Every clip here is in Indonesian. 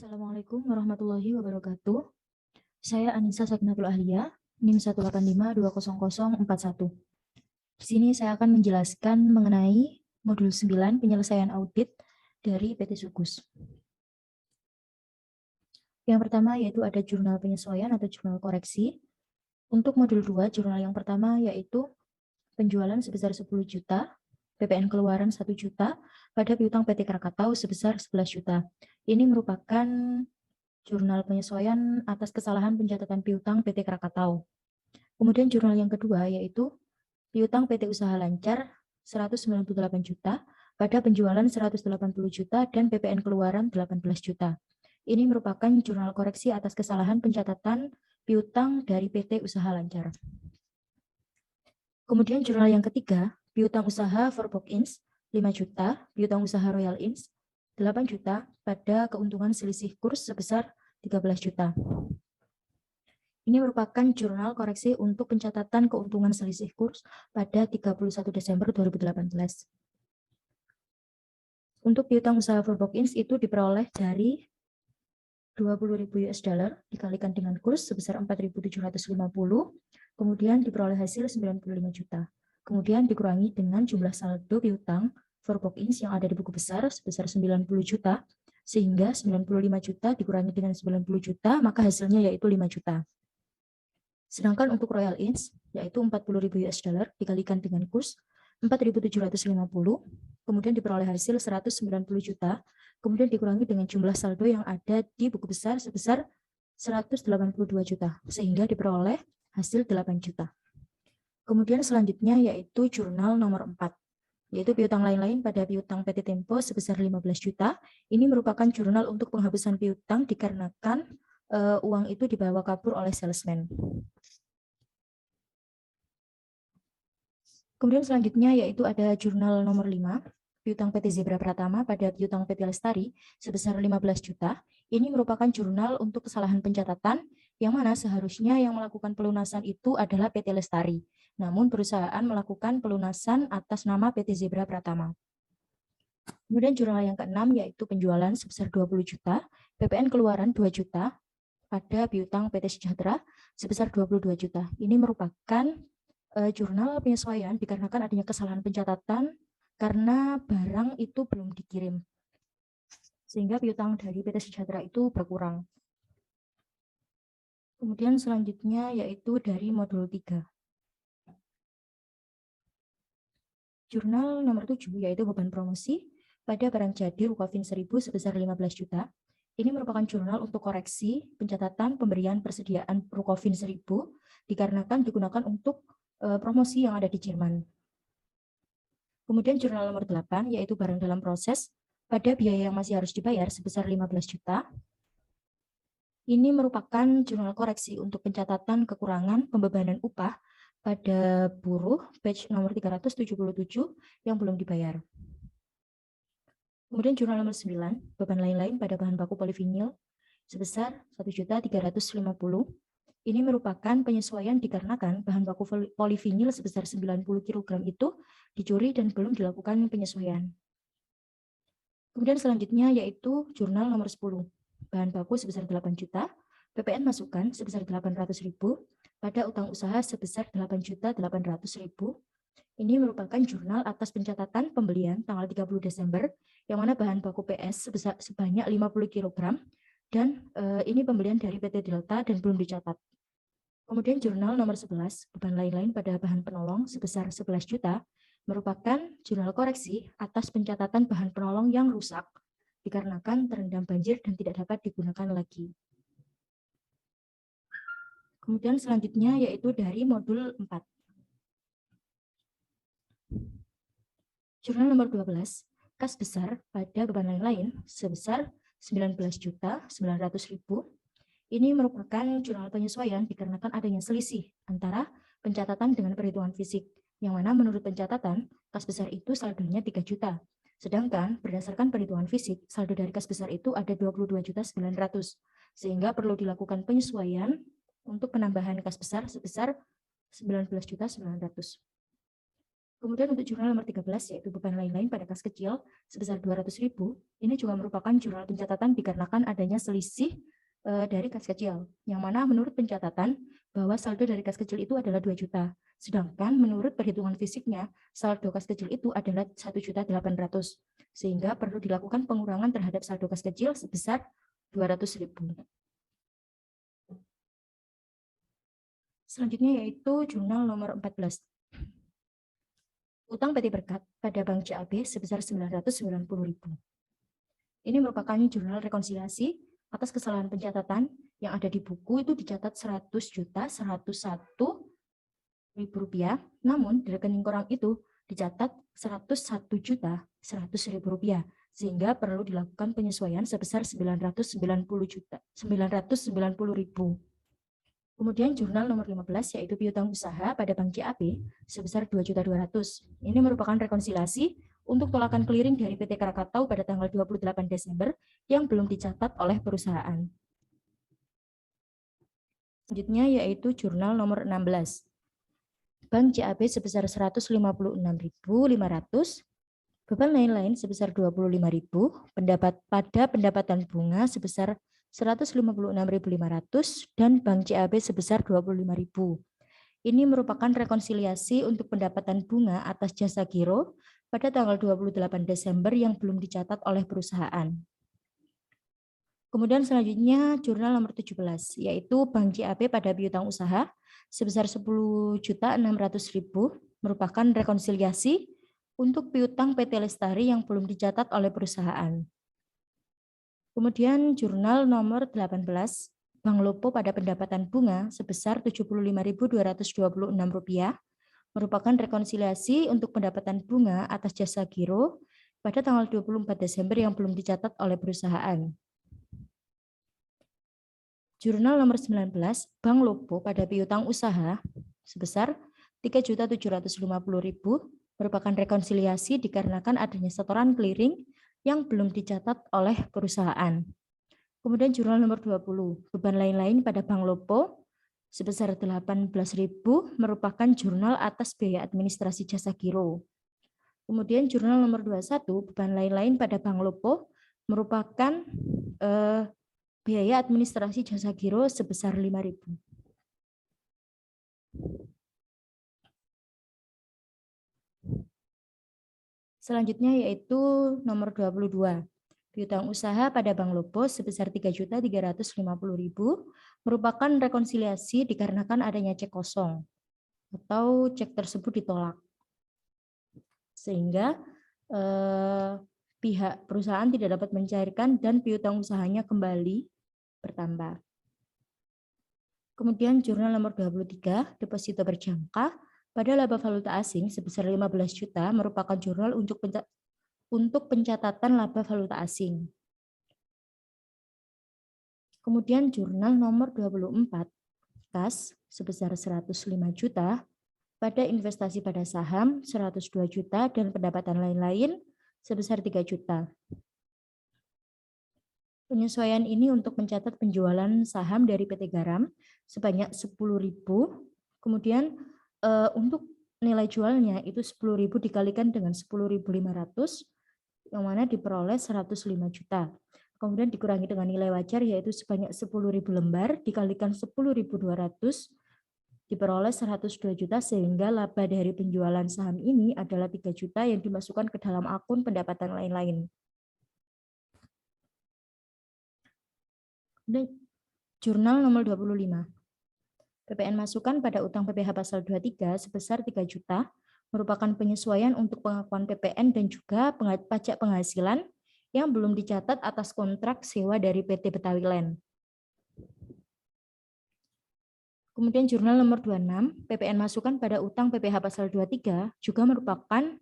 Assalamualaikum warahmatullahi wabarakatuh. Saya Anissa Sakinatul Ahliya, NIM 185200041. Di sini saya akan menjelaskan mengenai modul 9 penyelesaian audit dari PT Sukus. Yang pertama yaitu ada jurnal penyesuaian atau jurnal koreksi. Untuk modul 2, jurnal yang pertama yaitu penjualan sebesar 10 juta, PPN keluaran 1 juta, pada piutang PT Krakatau sebesar 11 juta. Ini merupakan jurnal penyesuaian atas kesalahan pencatatan piutang PT Krakatau. Kemudian jurnal yang kedua yaitu piutang PT Usaha Lancar 198 juta pada penjualan 180 juta dan PPN keluaran 18 juta. Ini merupakan jurnal koreksi atas kesalahan pencatatan piutang dari PT Usaha Lancar. Kemudian jurnal yang ketiga, piutang usaha Forbok Ins 5 juta, piutang usaha Royal Ins 8 juta pada keuntungan selisih kurs sebesar 13 juta. Ini merupakan jurnal koreksi untuk pencatatan keuntungan selisih kurs pada 31 Desember 2018. Untuk piutang usaha Forbok Ins itu diperoleh dari 20.000 US dollar dikalikan dengan kurs sebesar 4.750, kemudian diperoleh hasil 95 juta. Kemudian dikurangi dengan jumlah saldo piutang Forbok Ins yang ada di buku besar sebesar 90 juta, sehingga 95 juta dikurangi dengan 90 juta, maka hasilnya yaitu 5 juta. Sedangkan untuk Royal Ins, yaitu 40.000 US dollar dikalikan dengan kurs 4.750, kemudian diperoleh hasil 190 juta, kemudian dikurangi dengan jumlah saldo yang ada di buku besar sebesar 182 juta, sehingga diperoleh hasil 8 juta. Kemudian selanjutnya yaitu jurnal nomor 4, yaitu piutang lain-lain pada piutang PT Tempo sebesar 15 juta. Ini merupakan jurnal untuk penghapusan piutang dikarenakan uang itu dibawa kabur oleh salesman. Kemudian selanjutnya yaitu ada jurnal nomor 5, piutang PT Zebra Pratama pada piutang PT Lestari sebesar 15 juta. Ini merupakan jurnal untuk kesalahan pencatatan yang mana seharusnya yang melakukan pelunasan itu adalah PT Lestari. Namun perusahaan melakukan pelunasan atas nama PT Zebra Pratama. Kemudian jurnal yang keenam yaitu penjualan sebesar 20 juta, PPN keluaran 2 juta pada piutang PT Sejahtera sebesar 22 juta. Ini merupakan jurnal penyesuaian dikarenakan adanya kesalahan pencatatan karena barang itu belum dikirim, sehingga piutang dari PT Sejahtera itu berkurang. Kemudian selanjutnya yaitu dari modul 3. Jurnal nomor 7 yaitu beban promosi pada barang jadi Rukavin 1000 sebesar 15 juta. Ini merupakan jurnal untuk koreksi pencatatan pemberian persediaan Rukavin 1000 dikarenakan digunakan untuk promosi yang ada di Jerman. Kemudian jurnal nomor 8 yaitu barang dalam proses pada biaya yang masih harus dibayar sebesar 15 juta. Ini merupakan jurnal koreksi untuk pencatatan kekurangan pembebanan upah pada buruh batch nomor 377 yang belum dibayar. Kemudian jurnal nomor 9, beban lain-lain pada bahan baku polivinil sebesar 1.350. Ini merupakan penyesuaian dikarenakan bahan baku polivinil sebesar 90 kg itu dicuri dan belum dilakukan penyesuaian. Kemudian selanjutnya yaitu jurnal nomor 10, bahan baku sebesar 8 juta, PPN masukan sebesar 800.000 pada utang usaha sebesar 8.800.000. Ini merupakan jurnal atas pencatatan pembelian tanggal 30 Desember, yang mana bahan baku PS sebanyak 50 kg, dan ini pembelian dari PT Delta dan belum dicatat. Kemudian jurnal nomor 11, beban lain-lain pada bahan penolong sebesar 11 juta, merupakan jurnal koreksi atas pencatatan bahan penolong yang rusak, dikarenakan terendam banjir dan tidak dapat digunakan lagi. Kemudian selanjutnya yaitu dari modul 4. Jurnal nomor 12, kas besar pada beban lain-lain sebesar 19.900.000. Ini merupakan jurnal penyesuaian dikarenakan adanya selisih antara pencatatan dengan perhitungan fisik, yang mana menurut pencatatan, kas besar itu saldonya 3 juta. Sedangkan berdasarkan perhitungan fisik, saldo dari kas besar itu ada 22.900.000, sehingga perlu dilakukan penyesuaian untuk penambahan kas besar sebesar 19.900.000. Kemudian untuk jurnal nomor 13 yaitu beban lain-lain pada kas kecil sebesar 200.000. Ini juga merupakan jurnal pencatatan dikarenakan adanya selisih dari kas kecil, yang mana menurut pencatatan bahwa saldo dari kas kecil itu adalah 2 juta. Sedangkan menurut perhitungan fisiknya, saldo kas kecil itu adalah 1.800.000. Sehingga perlu dilakukan pengurangan terhadap saldo kas kecil sebesar 200.000. Selanjutnya yaitu jurnal nomor 14. Utang PT Berkat pada Bank CAB sebesar 990.000. Ini merupakan jurnal rekonsiliasi atas kesalahan pencatatan yang ada di buku itu dicatat 100.101.000 rupiah, namun di rekening koran itu dicatat 101.100.000 rupiah, sehingga perlu dilakukan penyesuaian sebesar 990.000. Kemudian jurnal nomor 15 yaitu piutang usaha pada Bank CAB sebesar 2.200.000. Ini merupakan rekonsiliasi untuk tolakan clearing dari PT Krakatau pada tanggal 28 Desember yang belum dicatat oleh perusahaan. Selanjutnya yaitu jurnal nomor 16. Bank CAB sebesar 156.500, beban lain-lain sebesar 25.000, pada pendapatan bunga sebesar 156.500 dan Bank CAB sebesar 25.000. Ini merupakan rekonsiliasi untuk pendapatan bunga atas jasa giro pada tanggal 28 Desember yang belum dicatat oleh perusahaan. Kemudian selanjutnya jurnal nomor 17 yaitu Bank CAB pada piutang usaha sebesar 10.600.000 merupakan rekonsiliasi untuk piutang PT Lestari yang belum dicatat oleh perusahaan. Kemudian jurnal nomor 18, Bank Lopo pada pendapatan bunga sebesar Rp75.226 merupakan rekonsiliasi untuk pendapatan bunga atas jasa giro pada tanggal 24 Desember yang belum dicatat oleh perusahaan. Jurnal nomor 19, Bank Lopo pada piutang usaha sebesar Rp3.750.000 merupakan rekonsiliasi dikarenakan adanya setoran clearing yang belum dicatat oleh perusahaan. Kemudian jurnal nomor 20, beban lain-lain pada Bank Lopo sebesar 18.000 merupakan jurnal atas biaya administrasi jasa giro. Kemudian jurnal nomor 21, beban lain-lain pada Bank Lopo merupakan biaya administrasi jasa giro sebesar 5.000. Selanjutnya yaitu nomor 22. Piutang usaha pada Bank Lopo sebesar 3.350.000 merupakan rekonsiliasi dikarenakan adanya cek kosong atau cek tersebut ditolak. Sehingga pihak perusahaan tidak dapat mencairkan dan piutang usahanya kembali bertambah. Kemudian jurnal nomor 23, deposito berjangka pada laba valuta asing sebesar 15 juta merupakan jurnal untuk pencatatan laba valuta asing. Kemudian jurnal nomor 24, kas sebesar 105 juta, pada investasi pada saham 102 juta dan pendapatan lain-lain sebesar 3 juta. Penyesuaian ini untuk mencatat penjualan saham dari PT Garam sebanyak 10.000, kemudian untuk nilai jualnya itu 10.000 dikalikan dengan 10.500 yang mana diperoleh 105 juta. Kemudian dikurangi dengan nilai wajar yaitu sebanyak 10.000 lembar dikalikan 10.200 diperoleh 102 juta sehingga laba dari penjualan saham ini adalah 3 juta yang dimasukkan ke dalam akun pendapatan lain-lain. Jurnal nomor 25. PPN masukan pada utang PPh pasal 23 sebesar 3 juta merupakan penyesuaian untuk pengakuan PPN dan juga pajak penghasilan yang belum dicatat atas kontrak sewa dari PT Betawi Land. Kemudian jurnal nomor 26, PPN masukan pada utang PPh pasal 23 juga merupakan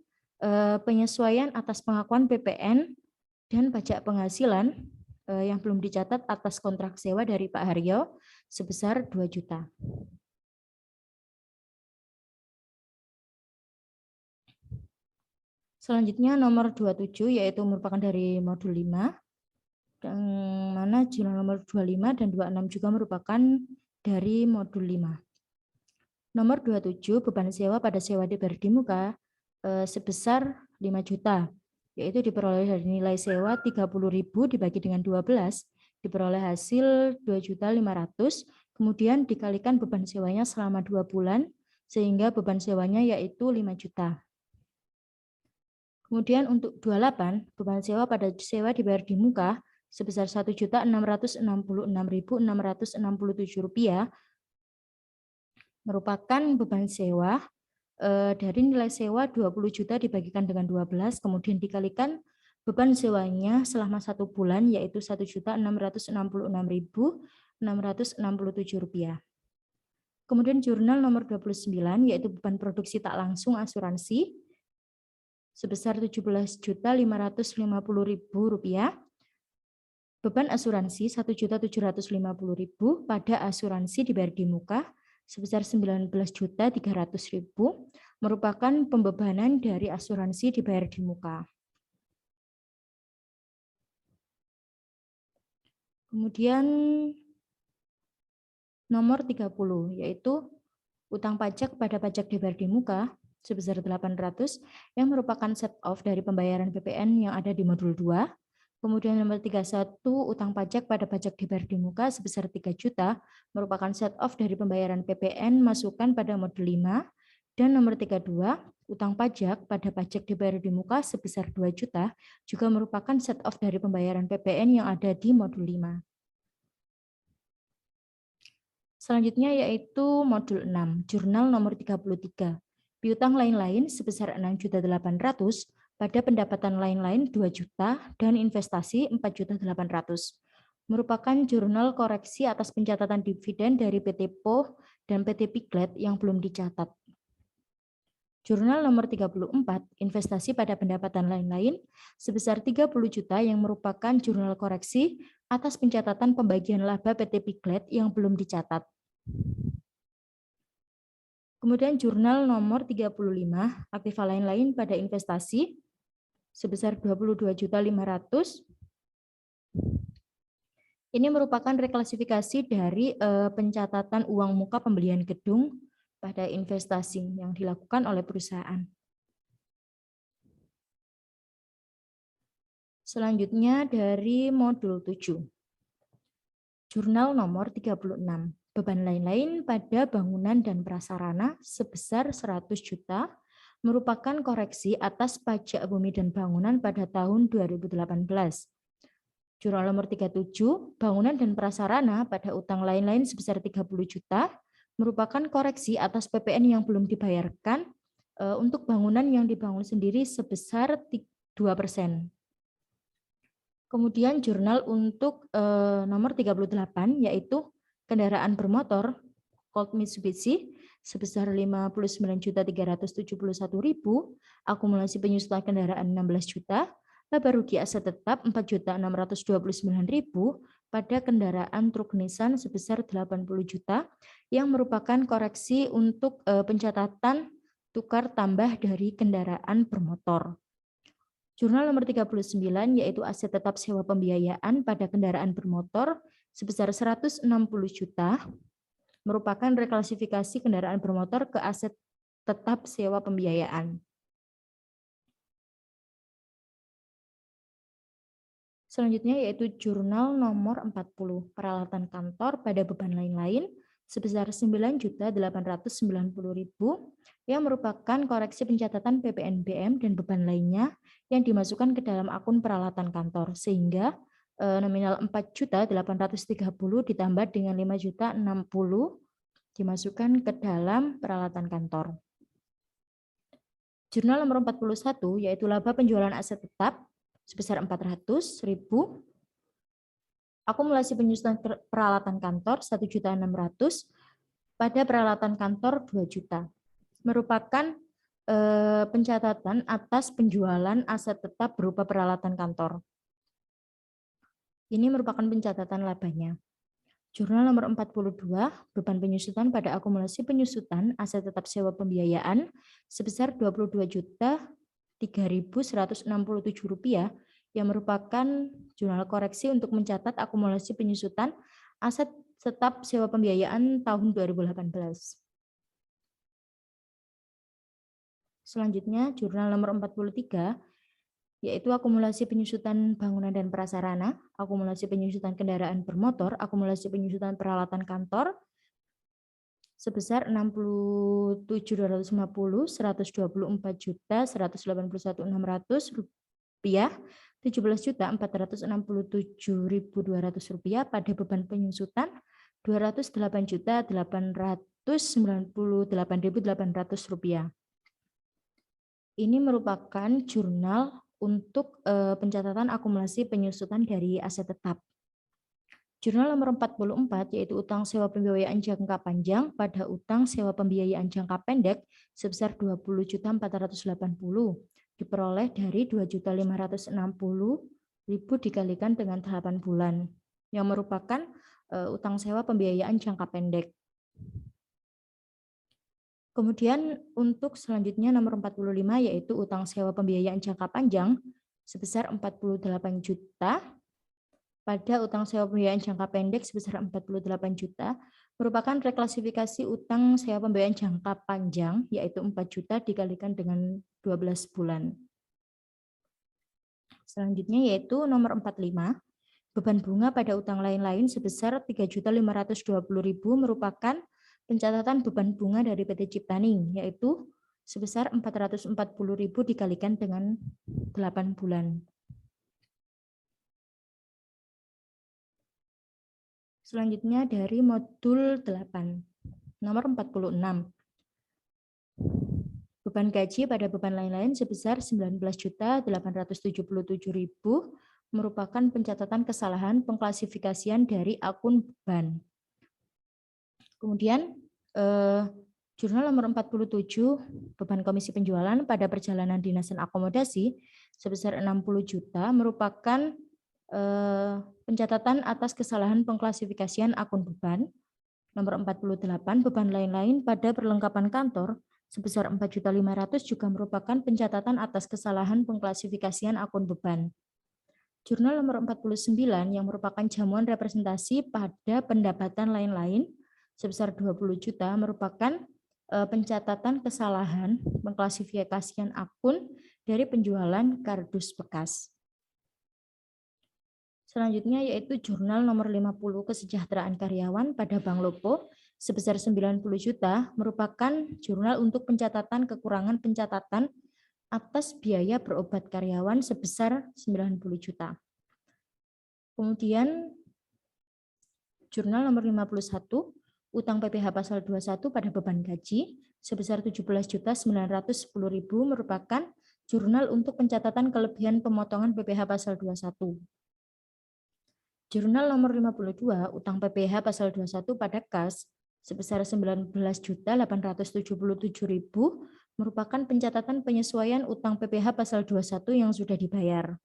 penyesuaian atas pengakuan PPN dan pajak penghasilan yang belum dicatat atas kontrak sewa dari Pak Haryo sebesar 2 juta. Selanjutnya nomor 27 yaitu merupakan dari modul 5, yang mana jurnal nomor 25 dan 26 juga merupakan dari modul 5. Nomor 27 beban sewa pada sewa di muka sebesar 5 juta, yaitu diperoleh dari nilai sewa 30.000 dibagi dengan 12, diperoleh hasil 2.500.000, kemudian dikalikan beban sewanya selama 2 bulan, sehingga beban sewanya yaitu 5 juta. Kemudian untuk 28, beban sewa pada sewa dibayar di muka sebesar Rp1.666.667 merupakan beban sewa dari nilai sewa 20 juta dibagikan dengan 12, kemudian dikalikan beban sewanya selama 1 bulan yaitu Rp1.666.667. Kemudian jurnal nomor 29 yaitu beban produksi tak langsung asuransi sebesar Rp17.550.000. Beban asuransi Rp1.750.000 pada asuransi dibayar di muka sebesar Rp19.300.000 merupakan pembebanan dari asuransi dibayar di muka. Kemudian nomor 30 yaitu utang pajak pada pajak dibayar di muka sebesar 800 yang merupakan set off dari pembayaran PPN yang ada di modul 2. Kemudian nomor 31 utang pajak pada pajak dibayar di muka sebesar 3 juta merupakan set off dari pembayaran PPN masukan pada modul 5. Dan nomor 32 utang pajak pada pajak dibayar di muka sebesar 2 juta juga merupakan set off dari pembayaran PPN yang ada di modul 5. Selanjutnya yaitu modul 6, jurnal nomor 33. Piutang lain-lain sebesar 6.800.000 pada pendapatan lain-lain 2 juta dan investasi 4.800.000. Merupakan jurnal koreksi atas pencatatan dividen dari PT PO dan PT Piglet yang belum dicatat. Jurnal nomor 34, investasi pada pendapatan lain-lain sebesar 30 juta yang merupakan jurnal koreksi atas pencatatan pembagian laba PT Piglet yang belum dicatat. Kemudian jurnal nomor 35, aktiva lain-lain pada investasi sebesar 22.500.000. Ini merupakan reklasifikasi dari pencatatan uang muka pembelian gedung pada investasi yang dilakukan oleh perusahaan. Selanjutnya dari modul 7. Jurnal nomor 36. Beban lain-lain pada bangunan dan prasarana sebesar 100 juta merupakan koreksi atas pajak bumi dan bangunan pada tahun 2018. Jurnal nomor 37, bangunan dan prasarana pada utang lain-lain sebesar 30 juta merupakan koreksi atas PPN yang belum dibayarkan untuk bangunan yang dibangun sendiri sebesar 2%. Kemudian jurnal untuk nomor 38 yaitu kendaraan bermotor Colt Mitsubishi sebesar 59.371.000, akumulasi penyusutan kendaraan 16 juta, laba rugi aset tetap 4.629.000 pada kendaraan truk Nissan sebesar 80 juta yang merupakan koreksi untuk pencatatan tukar tambah dari kendaraan bermotor. Jurnal nomor 39 yaitu aset tetap sewa pembiayaan pada kendaraan bermotor sebesar 160 juta merupakan reklasifikasi kendaraan bermotor ke aset tetap sewa pembiayaan. Selanjutnya yaitu jurnal nomor 40, peralatan kantor pada beban lain-lain sebesar 9.890.000 yang merupakan koreksi pencatatan PPNBM dan beban lainnya yang dimasukkan ke dalam akun peralatan kantor sehingga nominal 4.830 ditambah dengan 5.060 dimasukkan ke dalam peralatan kantor. Jurnal nomor 41 yaitu laba penjualan aset tetap sebesar 400.000, akumulasi penyusutan peralatan kantor 1.600.000, pada peralatan kantor 2 juta. Merupakan pencatatan atas penjualan aset tetap berupa peralatan kantor. Ini merupakan pencatatan labanya. Jurnal nomor 42, beban penyusutan pada akumulasi penyusutan aset tetap sewa pembiayaan sebesar 22.3.167 rupiah yang merupakan jurnal koreksi untuk mencatat akumulasi penyusutan aset tetap sewa pembiayaan tahun 2018. Selanjutnya jurnal nomor 43 yaitu akumulasi penyusutan bangunan dan prasarana, akumulasi penyusutan kendaraan bermotor, akumulasi penyusutan peralatan kantor sebesar 67.250, 124.181.600 rupiah, 17.467.200 rupiah pada beban penyusutan 208.898.800 rupiah. Ini merupakan jurnal untuk pencatatan akumulasi penyusutan dari aset tetap. Jurnal nomor 44 yaitu utang sewa pembiayaan jangka panjang pada utang sewa pembiayaan jangka pendek sebesar 20.480 diperoleh dari 2.560.000 dikalikan dengan 8 bulan yang merupakan utang sewa pembiayaan jangka pendek. Kemudian untuk selanjutnya nomor 45 yaitu utang sewa pembiayaan jangka panjang sebesar 48 juta pada utang sewa pembiayaan jangka pendek sebesar 48 juta merupakan reklasifikasi utang sewa pembiayaan jangka panjang yaitu 4 juta dikalikan dengan 12 bulan. Selanjutnya yaitu nomor 45 beban bunga pada utang lain-lain sebesar 3.520.000 merupakan pencatatan beban bunga dari PT Ciptaning yaitu sebesar 440.000 dikalikan dengan 8 bulan. Selanjutnya dari modul 8, nomor 46. Beban gaji pada beban lain-lain sebesar 19.877.000 merupakan pencatatan kesalahan pengklasifikasian dari akun beban. Kemudian jurnal nomor 47 beban komisi penjualan pada perjalanan dinas dan akomodasi sebesar 60 juta merupakan pencatatan atas kesalahan pengklasifikasian akun beban. Nomor 48 beban lain-lain pada perlengkapan kantor sebesar 4.500.000 juga merupakan pencatatan atas kesalahan pengklasifikasian akun beban. Jurnal nomor 49 yang merupakan jamuan representasi pada pendapatan lain-lain sebesar 20 juta merupakan pencatatan kesalahan pengklasifikasian akun dari penjualan kardus bekas. Selanjutnya yaitu jurnal nomor 50 kesejahteraan karyawan pada Bank Lopo sebesar 90 juta merupakan jurnal untuk pencatatan kekurangan pencatatan atas biaya berobat karyawan sebesar 90 juta. Kemudian jurnal nomor 51 utang PPh pasal 21 pada beban gaji sebesar 17.910.000 merupakan jurnal untuk pencatatan kelebihan pemotongan PPh pasal 21. Jurnal nomor 52 utang PPh pasal 21 pada kas sebesar 19.877.000 merupakan pencatatan penyesuaian utang PPh pasal 21 yang sudah dibayar.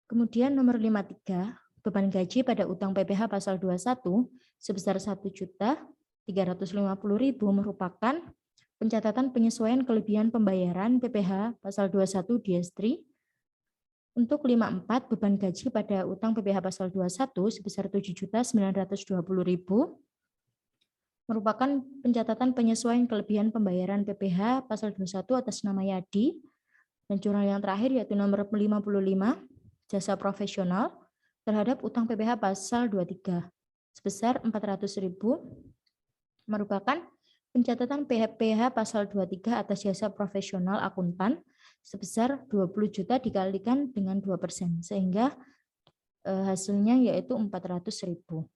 Kemudian nomor 53 beban gaji pada utang PPh pasal 21 sebesar 1.350.000 merupakan pencatatan penyesuaian kelebihan pembayaran PPh pasal 21 Diestri. Untuk 54 beban gaji pada utang PPh pasal 21 sebesar 7.920.000 merupakan pencatatan penyesuaian kelebihan pembayaran PPh pasal 21 atas nama Yadi. Dan jurnal yang terakhir yaitu nomor 55 jasa profesional terhadap utang PPh pasal 23 sebesar 400.000 merupakan pencatatan PPh pasal 23 atas jasa profesional akuntan sebesar 20 juta dikalikan dengan 2%, sehingga hasilnya yaitu 400.000.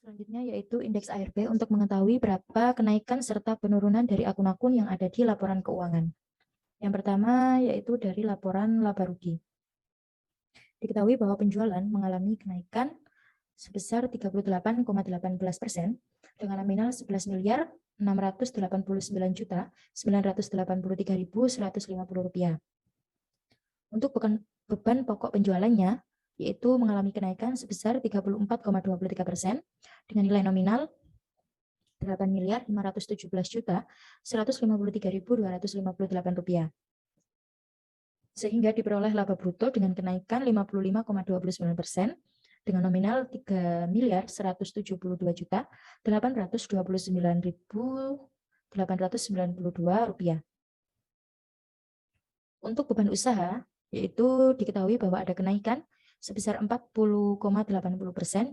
Selanjutnya yaitu indeks ARP untuk mengetahui berapa kenaikan serta penurunan dari akun-akun yang ada di laporan keuangan. Yang pertama yaitu dari laporan laba rugi. Diketahui bahwa penjualan mengalami kenaikan sebesar 38,18% dengan nominal 11.689.983.150 rupiah. Untuk beban pokok penjualannya yaitu mengalami kenaikan sebesar 34,23% dengan nilai nominal 8.517.153.258 rupiah. Sehingga diperoleh laba bruto dengan kenaikan 55,29% dengan nominal Rp3.179.829.892. Untuk beban usaha, yaitu diketahui bahwa ada kenaikan sebesar 40,80%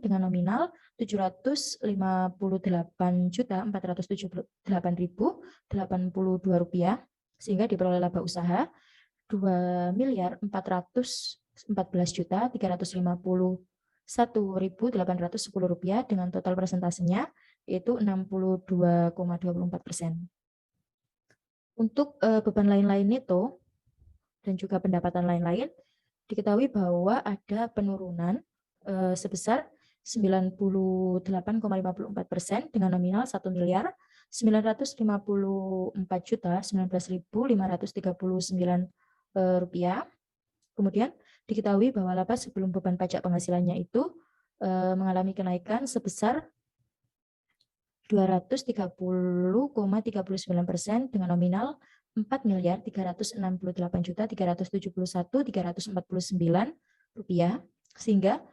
dengan nominal Rp758.478.082, sehingga diperoleh laba usaha Rp2.414.351.810 dengan total persentasenya yaitu 62,24%. Untuk beban lain-lain itu dan juga pendapatan lain-lain, diketahui bahwa ada penurunan sebesar 98,54% dengan nominal Rp1.054.019.539. Kemudian diketahui bahwa laba sebelum beban pajak penghasilannya itu mengalami kenaikan sebesar 230,39% dengan nominal Rp4.368.371.349, sehingga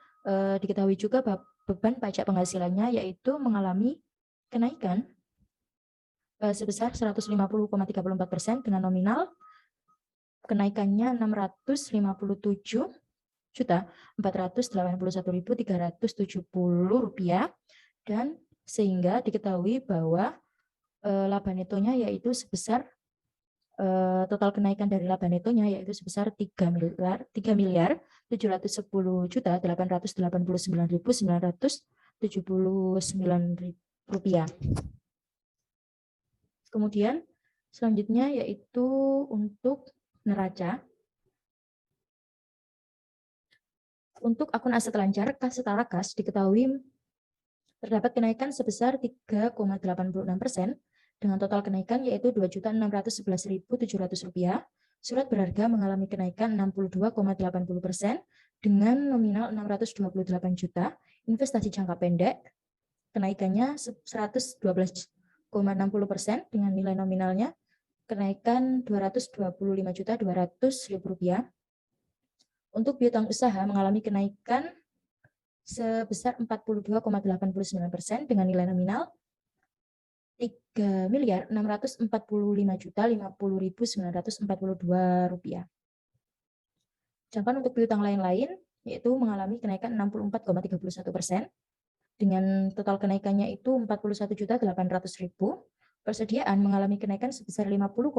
diketahui juga bahwa beban pajak penghasilannya yaitu mengalami kenaikan sebesar 150,34% dengan nominal kenaikannya Rp650.481.370 dan sehingga diketahui bahwa laba netonya yaitu sebesar total kenaikan dari laba netonya yaitu sebesar Rp3.719.979. Kemudian selanjutnya yaitu untuk neraca. Untuk akun aset lancar kas setara kas diketahui terdapat kenaikan sebesar 3,86% dengan total kenaikan yaitu Rp2.611.700. Surat berharga mengalami kenaikan 62,80% dengan nominal Rp628 juta. Investasi jangka pendek kenaikannya 112,60% dengan nilai nominalnya kenaikan Rp225.200.000. Untuk piutang usaha mengalami kenaikan sebesar 42,89% dengan nilai nominal Rp3.645.050.942. Sedangkan untuk piutang lain-lain yaitu mengalami kenaikan 64,31% dengan total kenaikannya itu Rp41.800.000. Persediaan mengalami kenaikan sebesar 50,50%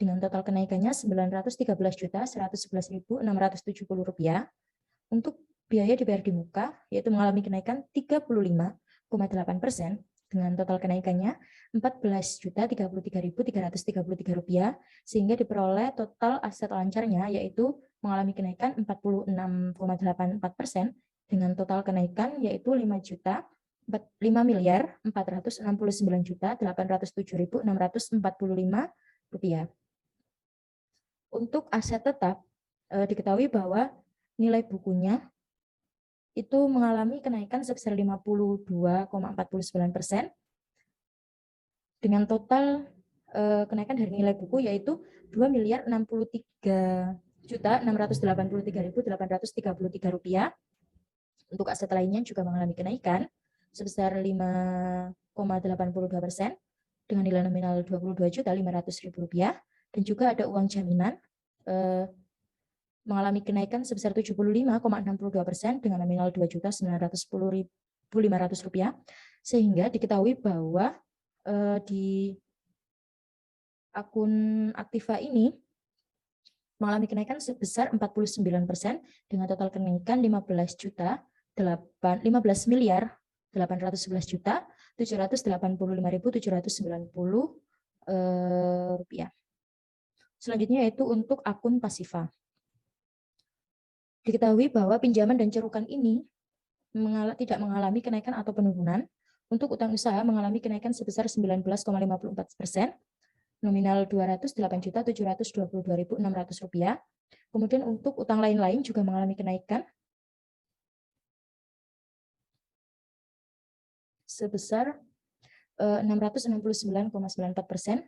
dengan total kenaikannya Rp913.111.670. Untuk biaya dibayar di muka yaitu mengalami kenaikan 35,8% dengan total kenaikannya Rp14.033.333, sehingga diperoleh total aset lancarnya yaitu mengalami kenaikan 46,84% dengan total kenaikan yaitu Rp5.469.807.645. Untuk aset tetap diketahui bahwa nilai bukunya itu mengalami kenaikan sebesar 52,49% dengan total kenaikan dari nilai buku yaitu Rp2.063.683.833. Untuk aset lainnya juga mengalami kenaikan sebesar 5,82% dengan nilai nominal Rp22.500.000 dan juga ada uang jaminan mengalami kenaikan sebesar 75,62% dengan nominal Rp2.910.500, sehingga diketahui bahwa di akun Aktiva ini mengalami kenaikan sebesar 49% dengan total kenaikan Rp15.811.785.790. Selanjutnya yaitu untuk akun Pasiva. Diketahui bahwa pinjaman dan cerukan ini tidak mengalami kenaikan atau penurunan. Untuk utang usaha mengalami kenaikan sebesar 19,54%, nominal Rp208.722.600. Kemudian untuk utang lain-lain juga mengalami kenaikan sebesar 669,94%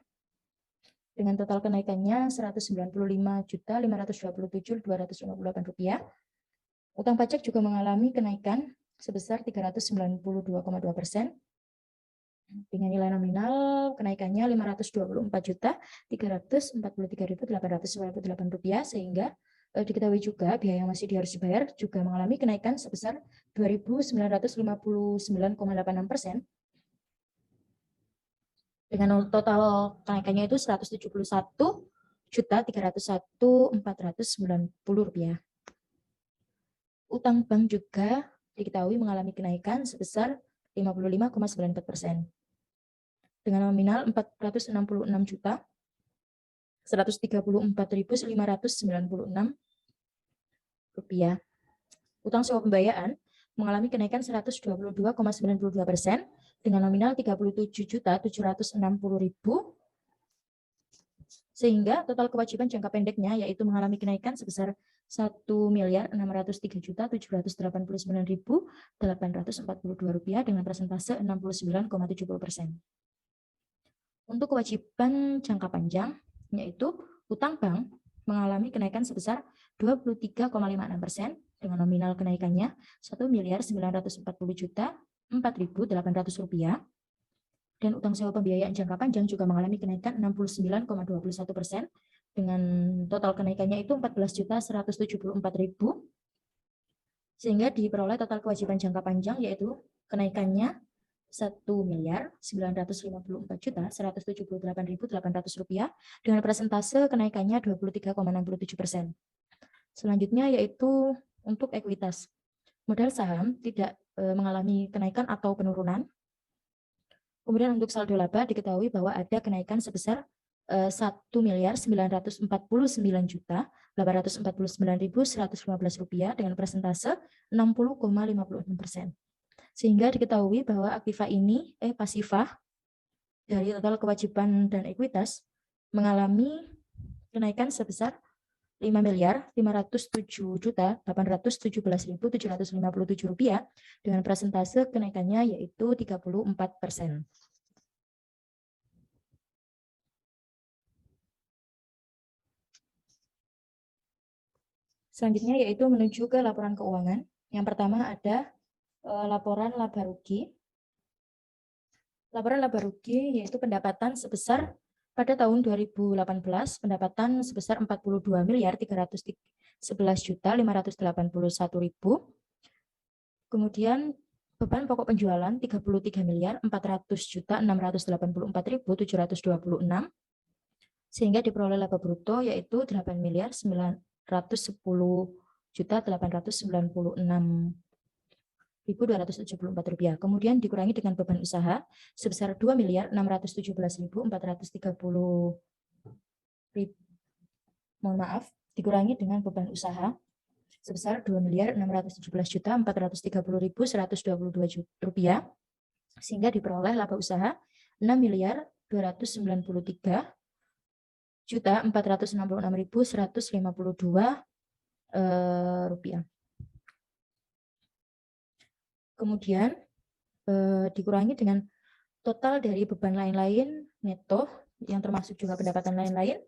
dengan total kenaikannya Rp195.527.258. Utang pajak juga mengalami kenaikan sebesar 392,2% dengan nilai nominal kenaikannya Rp524.343.898 sehingga diketahui juga biaya yang masih harus dibayar juga mengalami kenaikan sebesar 2.959,86% dengan total kenaikannya itu Rp171.301.490. Utang bank juga diketahui mengalami kenaikan sebesar 55,94% dengan nominal Rp466.134.596. Utang sewa pembiayaan mengalami kenaikan 122,92% dengan nominal Rp37.760.000 sehingga total kewajiban jangka pendeknya yaitu mengalami kenaikan sebesar Rp1.603.789.842 dengan persentase 69,70%. Untuk kewajiban jangka panjang yaitu utang bank mengalami kenaikan sebesar 23,56% dengan nominal kenaikannya Rp1.940.004.800 dan utang sewa pembiayaan jangka panjang juga mengalami kenaikan 69,21% dengan total kenaikannya itu Rp14.174.000 sehingga diperoleh total kewajiban jangka panjang yaitu kenaikannya Rp1.954.178.800 dengan persentase kenaikannya 23,67%. Selanjutnya yaitu untuk ekuitas. Modal saham tidak mengalami kenaikan atau penurunan. Kemudian untuk saldo laba diketahui bahwa ada kenaikan sebesar Rp1.949.849.115 dengan persentase 60,56%. Sehingga diketahui bahwa aktiva ini pasifah dari total kewajiban dan ekuitas mengalami kenaikan sebesar Rp5.507.817.757 dengan persentase kenaikannya yaitu 34%. Selanjutnya yaitu menuju ke laporan keuangan. Yang pertama ada laporan laba rugi. Laporan laba rugi yaitu pendapatan sebesar pada tahun 2018 pendapatan sebesar Rp42.311.581.000. Kemudian beban pokok penjualan Rp33.400.684.726 sehingga diperoleh laba bruto yaitu Rp8.910.896.274. Kemudian dikurangi dengan beban usaha sebesar Rp2.617.430. Dikurangi dengan beban usaha sebesar Rp2.617.430.122 sehingga diperoleh laba usaha Rp6.293.466.152. Kemudian dikurangi dengan total dari beban lain-lain neto yang termasuk juga pendapatan lain-lain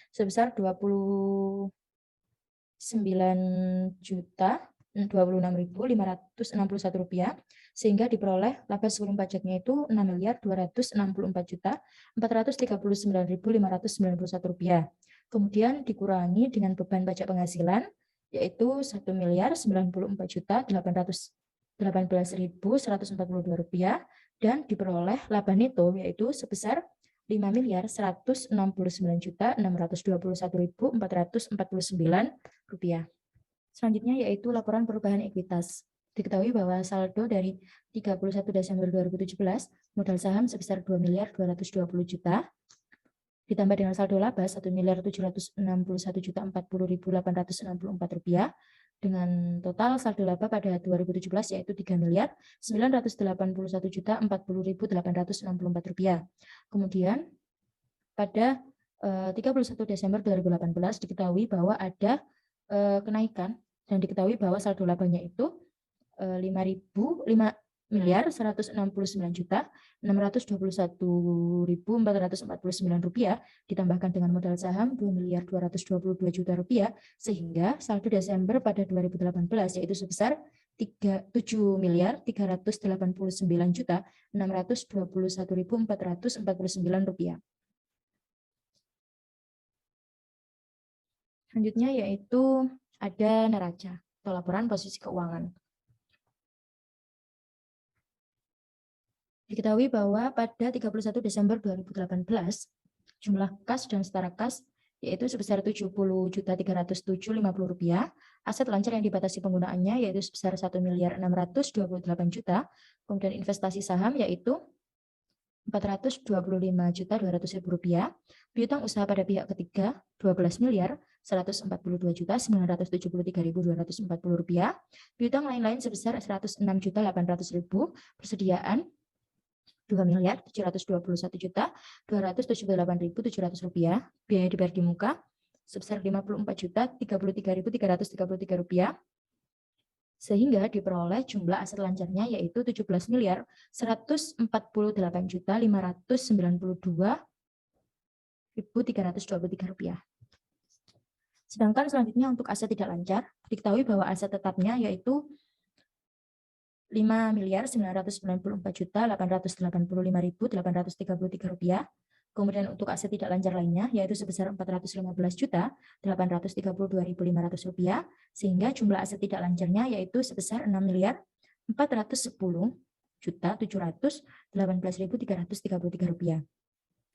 sebesar Rp29.026.561 sehingga diperoleh laba sebelum pajaknya itu Rp6.264.439.591. Kemudian dikurangi dengan beban pajak penghasilan yaitu Rp1.094.818.142 dan diperoleh laba neto yaitu sebesar Rp5.169.621.449. Selanjutnya yaitu laporan perubahan ekuitas. Diketahui bahwa saldo dari 31 Desember 2017 modal saham sebesar Rp2.220.000.000 ditambah dengan saldo laba Rp1.761.040.864 dengan total saldo laba pada 2017 yaitu Rp3.981.040.864. Kemudian pada 31 Desember 2018 diketahui bahwa ada kenaikan dan diketahui bahwa saldo labanya itu miliar 169.621.449 rupiah ditambahkan dengan modal saham 2.222 juta rupiah, sehingga saldo Desember pada 2018 yaitu sebesar 7.389.621.449 rupiah. Selanjutnya yaitu ada neraca atau laporan posisi keuangan. Diketahui bahwa pada 31 Desember 2018, jumlah kas dan setara kas yaitu sebesar Rp70.307.050, aset lancar yang dibatasi penggunaannya yaitu sebesar Rp1.628.000.000, kemudian investasi saham yaitu Rp425.200.000, piutang usaha pada pihak ketiga Rp12.142.973.240, piutang lain-lain sebesar Rp106.800.000, persediaan Rp2.721.278.700, biaya dibayar di muka sebesar Rp54.033.333, sehingga diperoleh jumlah aset lancarnya yaitu Rp17.148.592.323. Sedangkan selanjutnya untuk aset tidak lancar, diketahui bahwa aset tetapnya yaitu Rp5.994.885.833. Kemudian untuk aset tidak lancar lainnya yaitu sebesar Rp415.832.500, sehingga jumlah aset tidak lancarnya yaitu sebesar Rp6.410.718.333,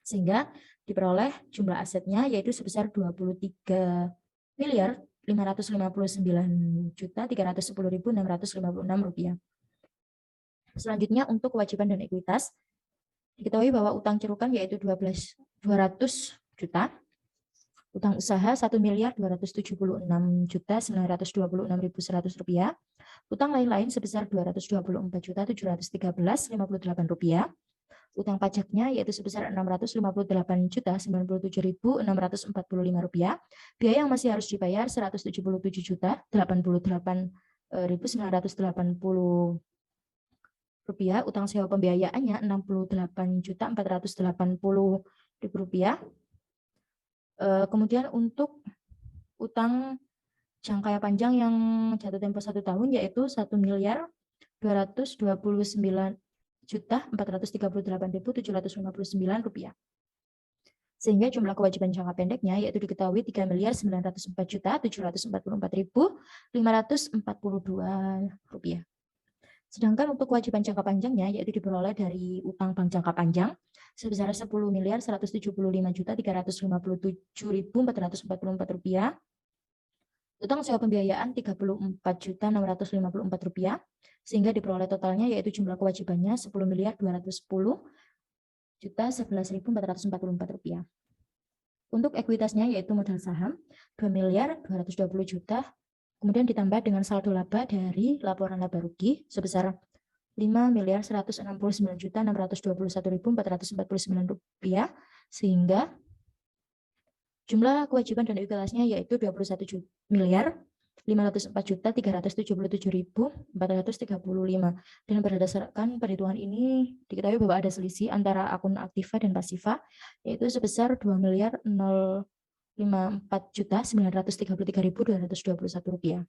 sehingga diperoleh jumlah asetnya yaitu sebesar Rp23.559.310.656. Selanjutnya untuk kewajiban dan ekuitas, diketahui bahwa utang cerukan yaitu 200 juta, utang usaha Rp1.276.926.100, utang lain-lain sebesar Rp224.713.58, utang pajaknya yaitu sebesar Rp658.097.645, biaya yang masih harus dibayar Rp177.088.980, utang sewa pembiayaannya Rp68.480.000. Kemudian untuk utang jangka panjang yang jatuh tempo 1 tahun yaitu Rp1.229.438.759, sehingga jumlah kewajiban jangka pendeknya yaitu diketahui Rp3.904.744.542. Sedangkan untuk kewajiban jangka panjangnya yaitu diperoleh dari utang bank jangka panjang sebesar Rp10.175.357.444, utang sewa pembiayaan Rp34.654, sehingga diperoleh totalnya yaitu jumlah kewajibannya Rp10.210.011.444. Untuk ekuitasnya yaitu modal saham Rp2.220.000.000, kemudian ditambah dengan saldo laba dari laporan laba rugi sebesar Rp5.169.621.449, sehingga jumlah kewajiban dan ekuitasnya yaitu Rp21.504.377.435. Dan berdasarkan perhitungan ini diketahui bahwa ada selisih antara akun aktiva dan pasiva yaitu sebesar Rp2.054.933.221.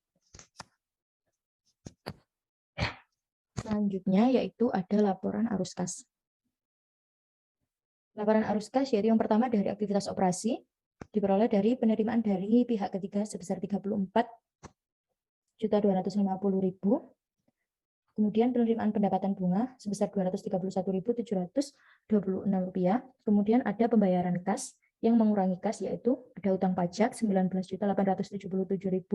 Selanjutnya yaitu ada laporan arus kas. Laporan arus kas yaitu yang pertama dari aktivitas operasi diperoleh dari penerimaan dari pihak ketiga sebesar Rp34.250.000, kemudian penerimaan pendapatan bunga sebesar Rp231.726, kemudian ada pembayaran kas yang mengurangi kas yaitu ada utang pajak Rp19.877.000,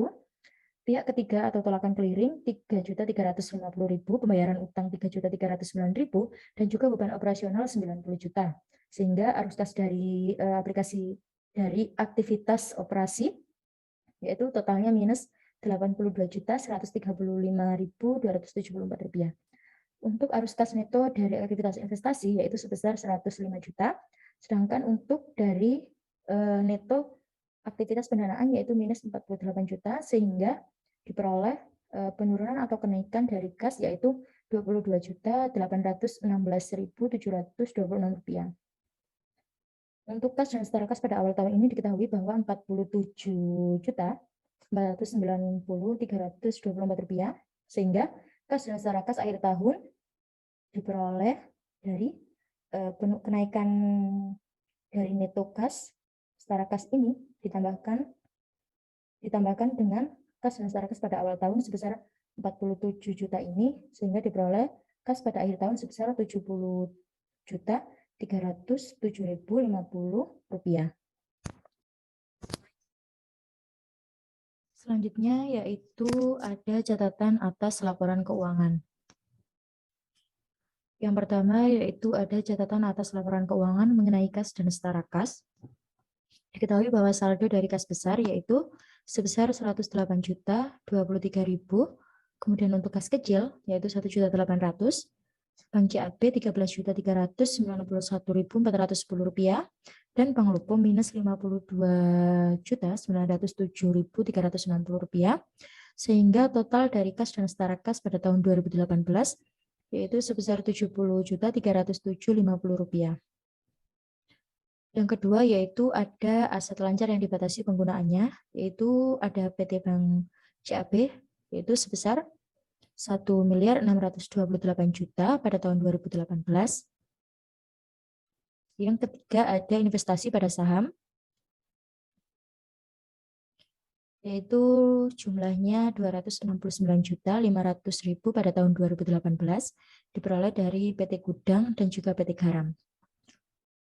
pihak ketiga atau tolakan keliring Rp3.350.000, pembayaran utang Rp3.309.000, dan juga beban operasional Rp90 juta. Sehingga arus kas dari aplikasi dari aktivitas operasi yaitu totalnya minus Rp82.135.274. Untuk arus kas neto dari aktivitas investasi yaitu sebesar Rp105 juta, sedangkan untuk dari neto aktivitas pendanaan yaitu minus Rp48 juta, sehingga diperoleh penurunan atau kenaikan dari kas yaitu Rp22.816.726. Untuk kas dan setara kas pada awal tahun ini diketahui bahwa Rp47.493.324, sehingga kas dan setara kas akhir tahun diperoleh dari kenaikan dari neto kas setara kas ini ditambahkan dengan kas dan setara kas pada awal tahun sebesar 47 juta ini, sehingga diperoleh kas pada akhir tahun sebesar Rp70.307.050. Selanjutnya yaitu ada catatan atas laporan keuangan. Yang pertama yaitu ada catatan atas laporan keuangan mengenai kas dan setara kas. Diketahui bahwa saldo dari kas besar yaitu sebesar 108.023.000, kemudian untuk kas kecil yaitu 1.800.000, Bank CAB Rp13.391.410, dan Bank Lupo minus Rp52.907.360, sehingga total dari kas dan setara kas pada tahun 2018 yaitu sebesar Rp70.307.050. Yang kedua yaitu ada aset lancar yang dibatasi penggunaannya, yaitu ada PT Bank CAB yaitu sebesar Rp1.628.000.000 pada tahun 2018. Yang ketiga ada investasi pada saham, yaitu jumlahnya Rp269.500.000 pada tahun 2018, diperoleh dari PT Gudang dan juga PT Garam.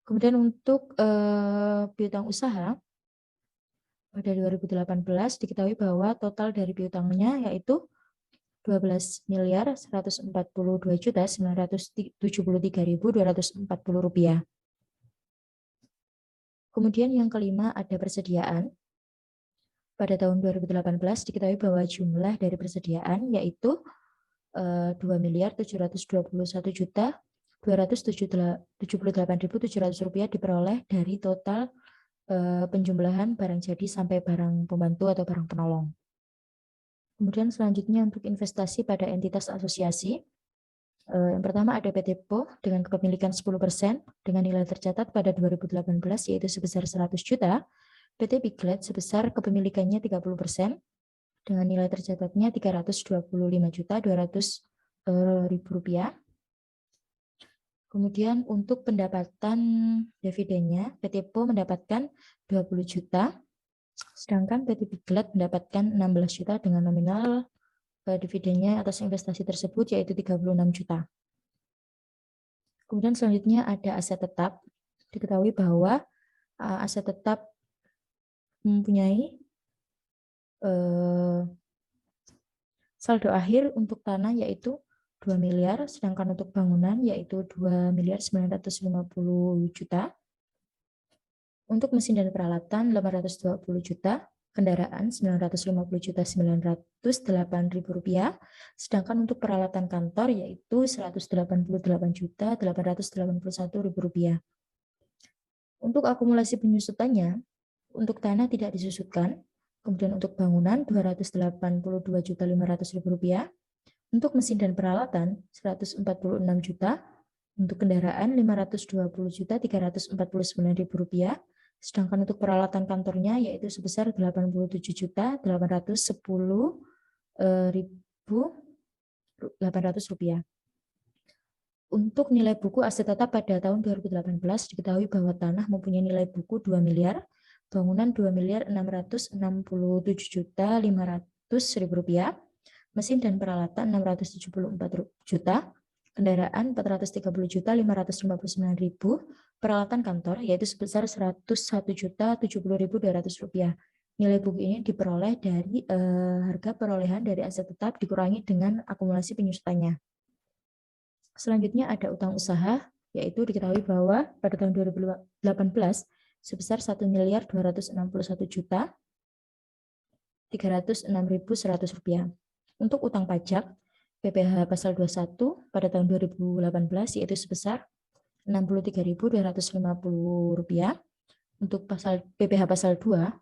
Kemudian untuk piutang usaha pada 2018 diketahui bahwa total dari piutangnya yaitu Rp12.142.973.240. Kemudian yang kelima ada persediaan. Pada tahun 2018 diketahui bahwa jumlah dari persediaan yaitu Rp2.721.278.700 diperoleh dari total penjumlahan barang jadi sampai barang pembantu atau barang penolong. Kemudian selanjutnya untuk investasi pada entitas asosiasi. Yang pertama ada PT PO dengan kepemilikan 10% dengan nilai tercatat pada 2018 yaitu sebesar 100 juta. PT Piglet sebesar kepemilikannya 30% dengan nilai tercatatnya Rp325.200.000. Kemudian untuk pendapatan dividennya, PT PO mendapatkan 20 juta, sedangkan PT Piglet mendapatkan 16 juta dengan nominal dividennya atas investasi tersebut yaitu 36 juta. Kemudian selanjutnya ada aset tetap. Diketahui bahwa aset tetap mempunyai saldo akhir untuk tanah yaitu 2 miliar, sedangkan untuk bangunan yaitu 2.950.000.000. Untuk mesin dan peralatan 820 juta, kendaraan 950.908.000 rupiah, sedangkan untuk peralatan kantor yaitu 188.881.000 rupiah. Untuk akumulasi penyusutannya, untuk tanah tidak disusutkan, kemudian untuk bangunan 282.500.000 rupiah, untuk mesin dan peralatan 146 juta, untuk kendaraan 520.349.000 rupiah, sedangkan untuk peralatan kantornya yaitu sebesar 87.810.800 rupiah. Untuk nilai buku aset tetap pada tahun 2018 diketahui bahwa tanah mempunyai nilai buku 2 miliar, bangunan 2.667.500.000 rupiah, mesin dan peralatan 674 juta, kendaraan 430.559.000, peralatan kantor yaitu sebesar 101.070.200 rupiah. Nilai buku ini diperoleh dari harga perolehan dari aset tetap dikurangi dengan akumulasi penyusutannya. Selanjutnya ada utang usaha, yaitu diketahui bahwa pada tahun 2018 sebesar 1.261.306.100 rupiah. Untuk utang pajak, PPh pasal 21 pada tahun 2018 yaitu sebesar Rp63.250. Untuk pasal PPh pasal 22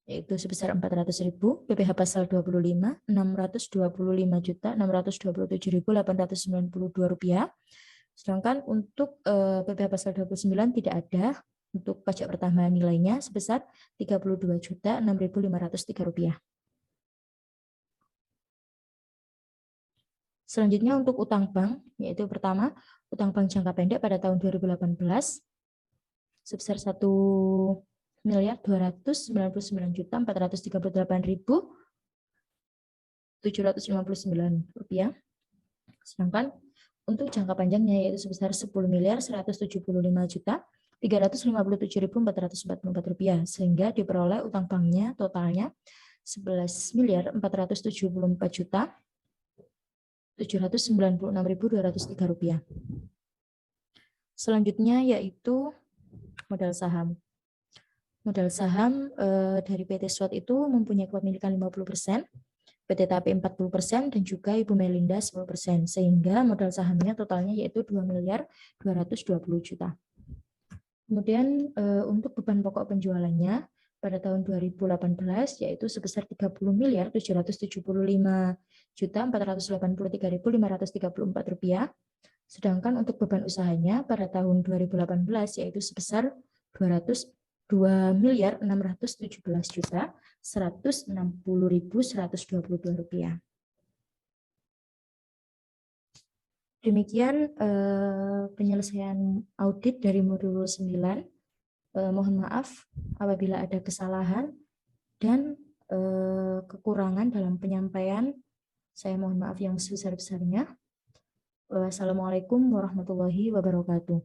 yaitu sebesar 400.000, PPh pasal 25, 625.627.892 rupiah. Sedangkan untuk PPh pasal 29 tidak ada. Untuk pajak pertambahan nilainya sebesar 32.006.503 rupiah. Selanjutnya untuk utang bank, yaitu pertama utang bank jangka pendek pada tahun 2018 sebesar 1.499.438.759 rupiah. Sedangkan untuk jangka panjangnya yaitu sebesar 10.175.357.444 rupiah, sehingga diperoleh utang banknya totalnya 11.474.796.203 rupiah. Selanjutnya yaitu modal saham. Modal saham dari PT SWOT itu mempunyai kepemilikan 50%, PT TAP 40%, dan juga Ibu Melinda 10%, sehingga modal sahamnya totalnya yaitu 2.220.000.000. Kemudian untuk beban pokok penjualannya pada tahun 2018 yaitu sebesar 30.775.483.534 rupiah. Sedangkan untuk beban usahanya pada tahun 2018 yaitu sebesar 2.617.160.122 rupiah. Demikian penyelesaian audit dari modul 9. Mohon maaf apabila ada kesalahan dan kekurangan dalam penyampaian. Saya mohon maaf yang sebesar-besarnya. Wassalamualaikum warahmatullahi wabarakatuh.